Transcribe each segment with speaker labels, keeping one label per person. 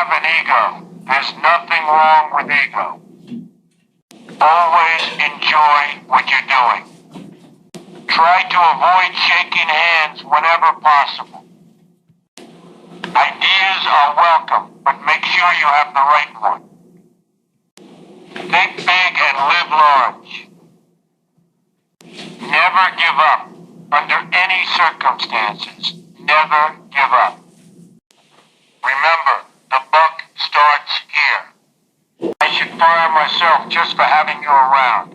Speaker 1: have an ego. There's nothing wrong with ego. Always enjoy what you're doing. Try to avoid shaking hands whenever possible. Ideas are welcome, but make sure you have the right one. Think big and live large. Never give up. Under any circumstances, never give up. Remember, the buck starts here. I should fire myself just for having you around.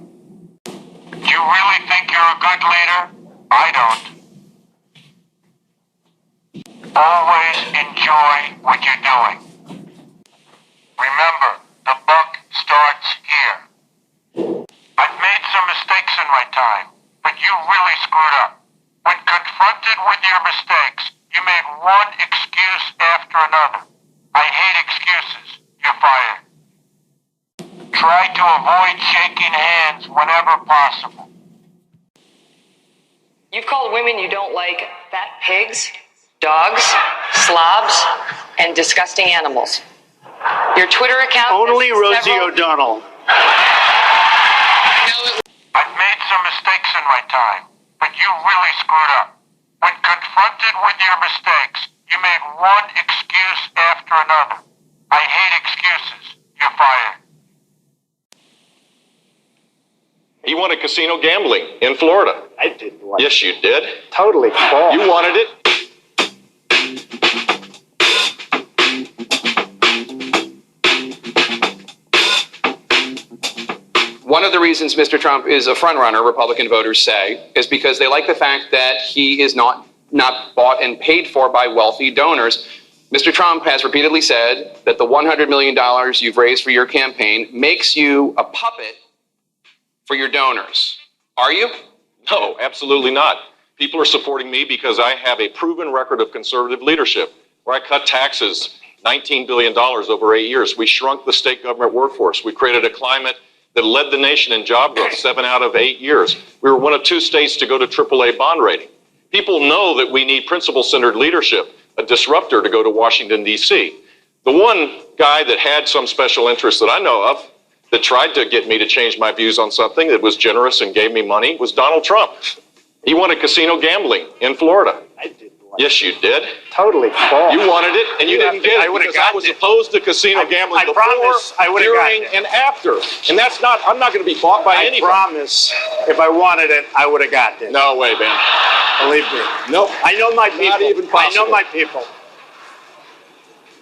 Speaker 1: Do you really think you're a good leader? I don't. Always enjoy what you're doing. Remember, the buck starts here. I've made some mistakes in my time, but you really screwed up. When confronted with your mistakes, you made one excuse after another. I hate excuses. You're fired. Try to avoid shaking hands whenever possible.
Speaker 2: You've called women you don't like fat pigs, dogs, slobs, and disgusting animals. Your Twitter account...
Speaker 3: Only Rosie O'Donnell.
Speaker 1: I've made some mistakes in my time, but you really screwed up. When confronted with your mistakes, you made one excuse after another. I hate excuses. You're fired.
Speaker 4: He wanted casino gambling in Florida.
Speaker 3: I didn't want
Speaker 4: Yes, you did.
Speaker 3: Totally false.
Speaker 4: You wanted it.
Speaker 5: One of the reasons Mr. Trump is a frontrunner, Republican voters say, is because they like the fact that he is not bought and paid for by wealthy donors. Mr. Trump has repeatedly said that the $100 million you've raised for your campaign makes you a puppet for your donors. Are you?
Speaker 4: No, absolutely not. People are supporting me because I have a proven record of conservative leadership, where I cut taxes $19 billion over 8 years. We shrunk the state government workforce. We created a climate that led the nation in job growth 7 out of 8 years. We were one of 2 states to go to AAA bond rating. People know that we need principle-centered leadership, a disruptor to go to Washington, D.C. The one guy that had some special interest that I know of that tried to get me to change my views on something that was generous and gave me money was Donald Trump. He wanted casino gambling in Florida.
Speaker 3: I didn't want
Speaker 4: Yes, you did.
Speaker 3: Totally false.
Speaker 4: You wanted it, and you didn't get it because I was opposed to casino gambling before, during, and after. And that's not, I'm not going to be bought by anybody.
Speaker 3: I promise, if I wanted it, I would have gotten it.
Speaker 4: No way, man.
Speaker 3: Believe me.
Speaker 4: Nope.
Speaker 3: I know my people.
Speaker 4: Not even possible.
Speaker 3: I know my people.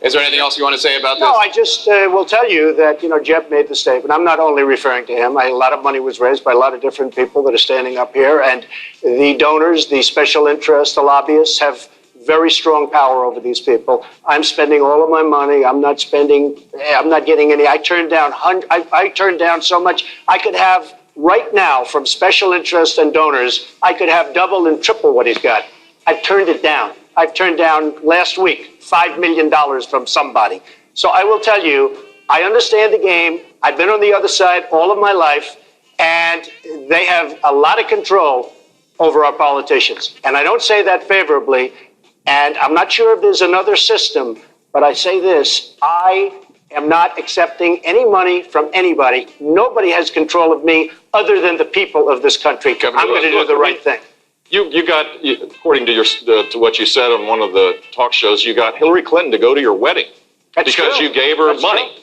Speaker 5: Is there anything else you want to say about this?
Speaker 3: No, I just will tell you that, Jeff made the statement. I'm not only referring to him. A lot of money was raised by a lot of different people that are standing up here. And the donors, the special interests, the lobbyists have very strong power over these people. I'm spending all of my money. I'm not getting any. I turned down so much. I could have right now from special interests and donors, I could have double and triple what he's got. I've turned it down. I've turned down last week $5 million from somebody. So I will tell you, I understand the game. I've been on the other side all of my life, and they have a lot of control over our politicians. And I don't say that favorably, and I'm not sure if there's another system, but I say this, I am not accepting any money from anybody. Nobody has control of me other than the people of this country. I'm going to do the right thing.
Speaker 4: You got, according to to what you said on one of the talk shows, you got Hillary Clinton to go to your wedding because you gave her money.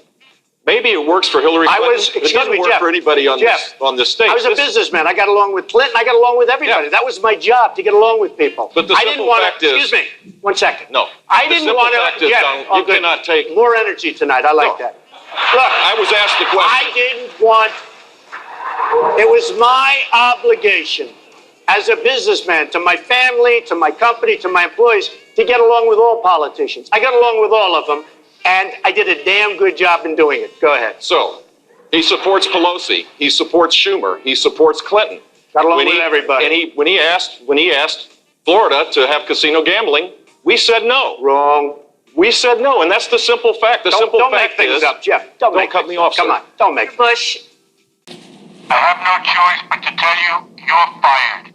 Speaker 4: Maybe it works for Hillary Clinton. It doesn't work for anybody on this stage.
Speaker 3: I was a businessman. I got along with Clinton. I got along with everybody. That was my job, to get along with people.
Speaker 4: But the simple fact is...
Speaker 3: Excuse me. 1 second.
Speaker 4: No.
Speaker 3: I didn't want to...
Speaker 4: You cannot take...
Speaker 3: More energy tonight. I like that. Look.
Speaker 4: I was asked the question.
Speaker 3: I didn't want... It was my obligation as a businessman to my family, to my company, to my employees, to get along with all politicians. I got along with all of them. And I did a damn good job in doing it. Go ahead.
Speaker 4: So, he supports Pelosi. He supports Schumer. He supports Clinton.
Speaker 3: Got along with everybody.
Speaker 4: And when he asked Florida to have casino gambling, we said no.
Speaker 3: Wrong.
Speaker 4: We said no, and that's the simple fact.
Speaker 3: Don't make things up, Jeff. Don't
Speaker 4: cut me off.
Speaker 3: Come on. Don't make
Speaker 2: Bush.
Speaker 1: I have no choice but to tell you, you're fired.